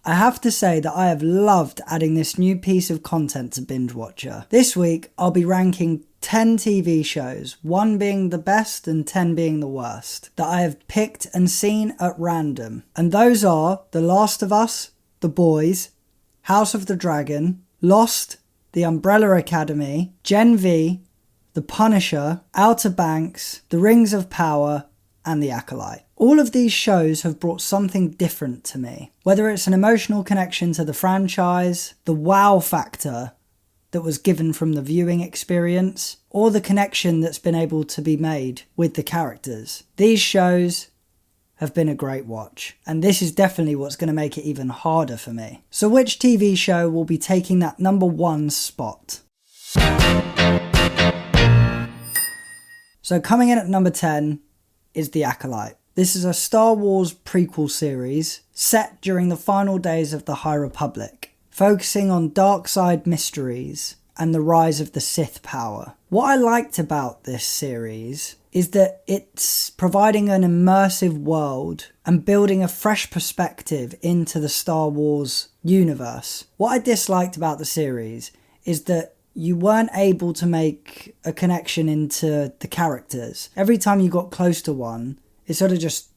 I have to say that I have loved adding this new piece of content to Binge Watcher. This week, I'll be ranking 10 TV shows, 1 being the best and 10 being the worst, that I have picked and seen at random. And those are The Last of Us, The Boys, House of the Dragon, Lost, The Umbrella Academy, Gen V, The Punisher, Outer Banks, The Rings of Power, and The Acolyte. All of these shows have brought something different to me. Whether it's an emotional connection to the franchise, the wow factor that was given from the viewing experience, or the connection that's been able to be made with the characters. These shows have been a great watch, and this is definitely what's going to make it even harder for me. So which TV show will be taking that number 1 spot? So coming in at number 10 is The Acolyte. This is a Star Wars prequel series set during the final days of the High Republic, focusing on dark side mysteries and the rise of the Sith power. What I liked about this series is that it's providing an immersive world and building a fresh perspective into the Star Wars universe. What I disliked about the series is that you weren't able to make a connection into the characters. Every time you got close to one, it sort of just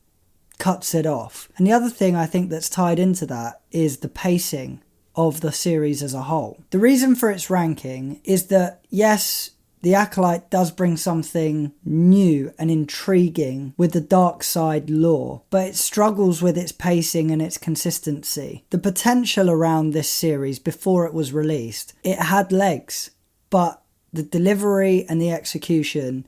cuts it off. And the other thing I think that's tied into that is the pacing of the series as a whole. The reason for its ranking is that, yes, The Acolyte does bring something new and intriguing with the dark side lore, but it struggles with its pacing and its consistency. The potential around this series before it was released, it had legs, but the delivery and the execution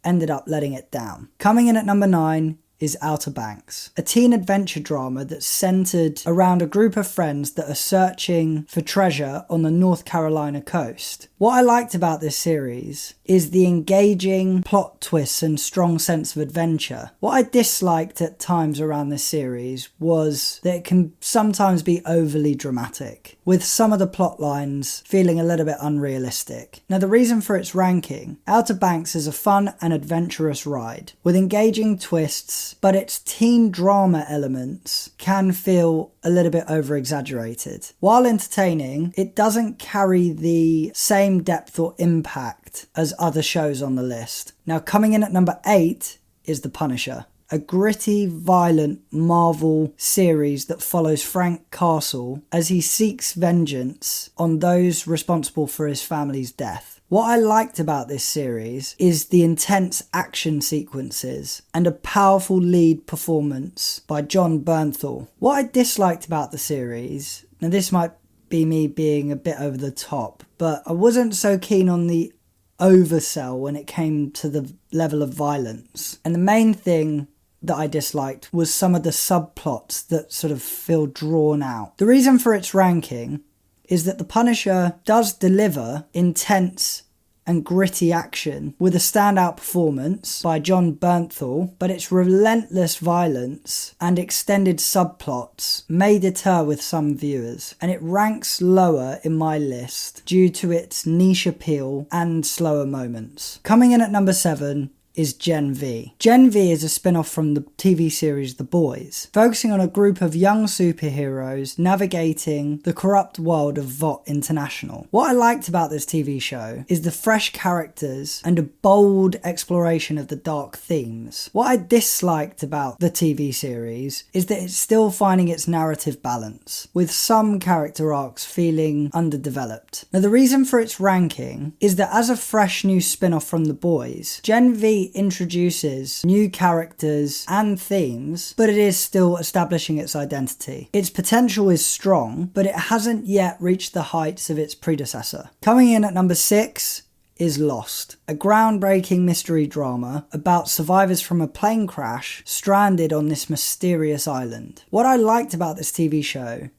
ended up letting it down. Coming in at number 9 is Outer Banks, a teen adventure drama that's centered around a group of friends that are searching for treasure on the North Carolina coast. What I liked about this series is the engaging plot twists and strong sense of adventure. What I disliked at times around this series was that it can sometimes be overly dramatic, with some of the plot lines feeling a little bit unrealistic. Now, the reason for its ranking, Outer Banks is a fun and adventurous ride with engaging twists, but its teen drama elements can feel a little bit over-exaggerated. While entertaining, it doesn't carry the same depth or impact as other shows on the list. Now, coming in at number 8 is The Punisher, a gritty, violent Marvel series that follows Frank Castle as he seeks vengeance on those responsible for his family's death. What I liked about this series is the intense action sequences and a powerful lead performance by Jon Bernthal. What I disliked about the series, and this might be me being a bit over the top, but I wasn't so keen on the oversell when it came to the level of violence. And the main thing that I disliked was some of the subplots that sort of feel drawn out. The reason for its ranking is that The Punisher does deliver intense and gritty action with a standout performance by Jon Bernthal, but its relentless violence and extended subplots may deter with some viewers, and it ranks lower in my list due to its niche appeal and slower moments. Coming in at number 7 is Gen V. Gen V is a spin-off from the TV series The Boys, focusing on a group of young superheroes navigating the corrupt world of VOT International. What I liked about this TV show is the fresh characters and a bold exploration of the dark themes. What I disliked about the TV series is that it's still finding its narrative balance, with some character arcs feeling underdeveloped. Now, the reason for its ranking is that as a fresh new spin-off from The Boys, Gen V introduces new characters and themes, but it is still establishing its identity. Its potential is strong, but it hasn't yet reached the heights of its predecessor. Coming in at number 6 is Lost, a groundbreaking mystery drama about survivors from a plane crash stranded on this mysterious island. What I liked about this TV show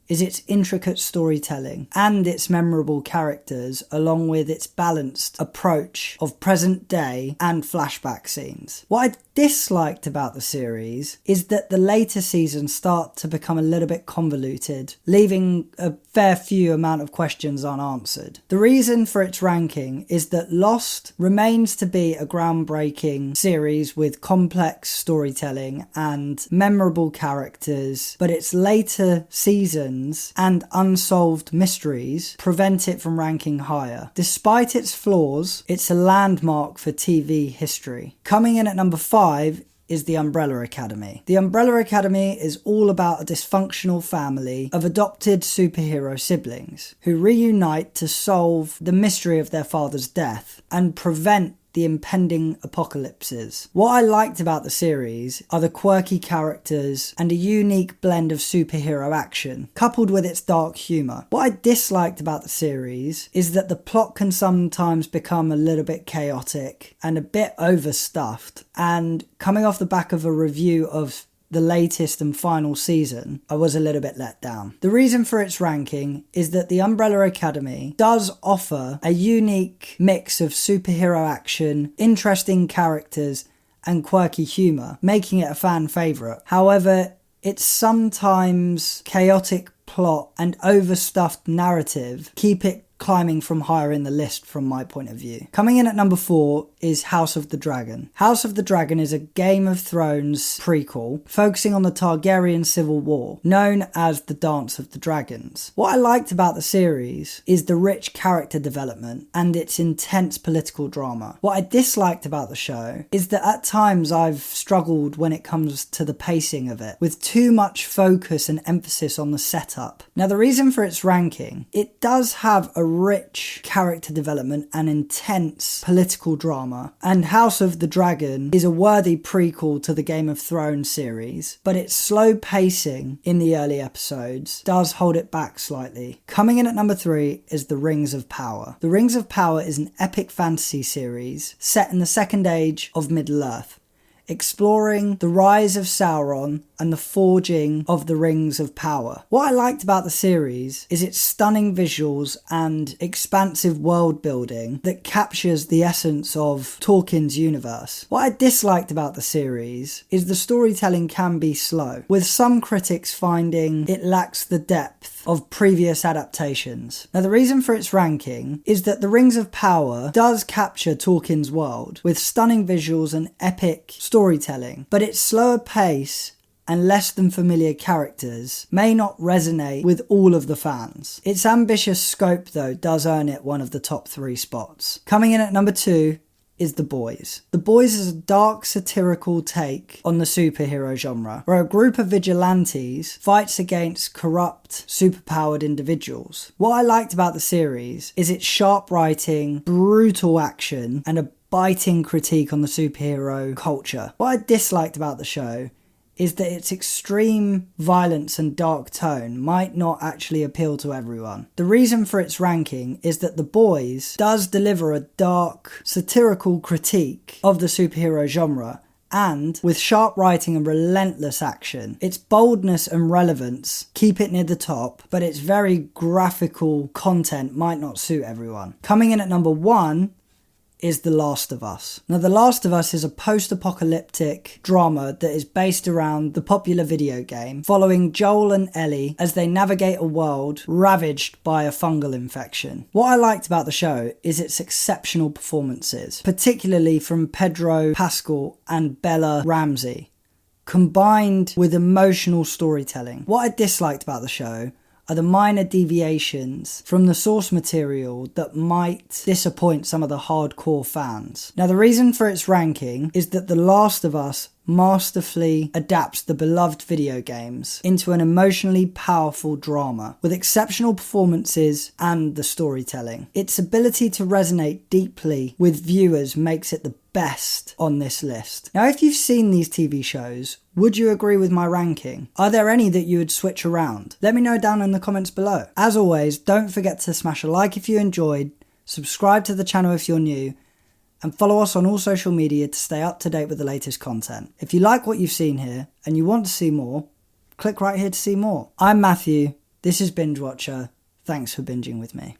is its intricate storytelling and its memorable characters, along with its balanced approach of present day and flashback scenes. What I disliked about the series is that the later seasons start to become a little bit convoluted, leaving a fair few amount of questions unanswered. The reason for its ranking is that Lost remains to be a groundbreaking series with complex storytelling and memorable characters, but its later seasons and unsolved mysteries prevent it from ranking higher. Despite its flaws, it's a landmark for TV history. Coming in at number 5 is The Umbrella Academy. The Umbrella Academy is all about a dysfunctional family of adopted superhero siblings who reunite to solve the mystery of their father's death and prevent the impending apocalypses. What I liked about the series are the quirky characters and a unique blend of superhero action, coupled with its dark humour. What I disliked about the series is that the plot can sometimes become a little bit chaotic and a bit overstuffed, and coming off the back of a review of the latest and final season, I was a little bit let down. The reason for its ranking is that The Umbrella Academy does offer a unique mix of superhero action, interesting characters, and quirky humour, making it a fan favourite. However, its sometimes chaotic plot and overstuffed narrative keep it climbing from higher in the list from my point of view. Coming in at number 4 is House of the Dragon. House of the Dragon is a Game of Thrones prequel focusing on the Targaryen civil war, known as the Dance of the Dragons. What I liked about the series is the rich character development and its intense political drama. What I disliked about the show is that at times I've struggled when it comes to the pacing of it, with too much focus and emphasis on the setup. Now, the reason for its ranking, it does have a rich character development and intense political drama, and House of the Dragon is a worthy prequel to the Game of Thrones series, but its slow pacing in the early episodes does hold it back slightly. Coming in at number 3 is The Rings of Power. The Rings of Power is an epic fantasy series set in the Second Age of Middle-earth, exploring the rise of Sauron and the forging of the Rings of Power. What I liked about the series is its stunning visuals and expansive world building that captures the essence of Tolkien's universe. What I disliked about the series is the storytelling can be slow, with some critics finding it lacks the depth of previous adaptations. Now, the reason for its ranking is that The Rings of Power does capture Tolkien's world with stunning visuals and epic storytelling, but its slower pace and less than familiar characters may not resonate with all of the fans. Its ambitious scope, though, does earn it one of the top 3 spots. Coming in at number 2 is The Boys. The Boys is a dark satirical take on the superhero genre, where a group of vigilantes fights against corrupt, superpowered individuals. What I liked about the series is its sharp writing, brutal action, and a biting critique on the superhero culture. What I disliked about the show is that its extreme violence and dark tone might not actually appeal to everyone. The reason for its ranking is that The Boys does deliver a dark, satirical critique of the superhero genre, and with sharp writing and relentless action. Its boldness and relevance keep it near the top, but its very graphical content might not suit everyone. Coming in at number 1 is The Last of Us. Now, The Last of Us is a post-apocalyptic drama that is based around the popular video game, following Joel and Ellie as they navigate a world ravaged by a fungal infection. What I liked about the show is its exceptional performances, particularly from Pedro Pascal and Bella Ramsey, combined with emotional storytelling. What I disliked about the show are the minor deviations from the source material that might disappoint some of the hardcore fans. Now, the reason for its ranking is that The Last of Us masterfully adapts the beloved video games into an emotionally powerful drama with exceptional performances and the storytelling. Its ability to resonate deeply with viewers makes it the best on this list. Now, if you've seen these TV shows, would you agree with my ranking? Are there any that you would switch around? Let me know down in the comments below. As always, don't forget to smash a like if you enjoyed, subscribe to the channel if you're new, and follow us on all social media to stay up to date with the latest content. If you like what you've seen here and you want to see more, click right here to see more. I'm Matthew, this is Binge Watcher, thanks for binging with me.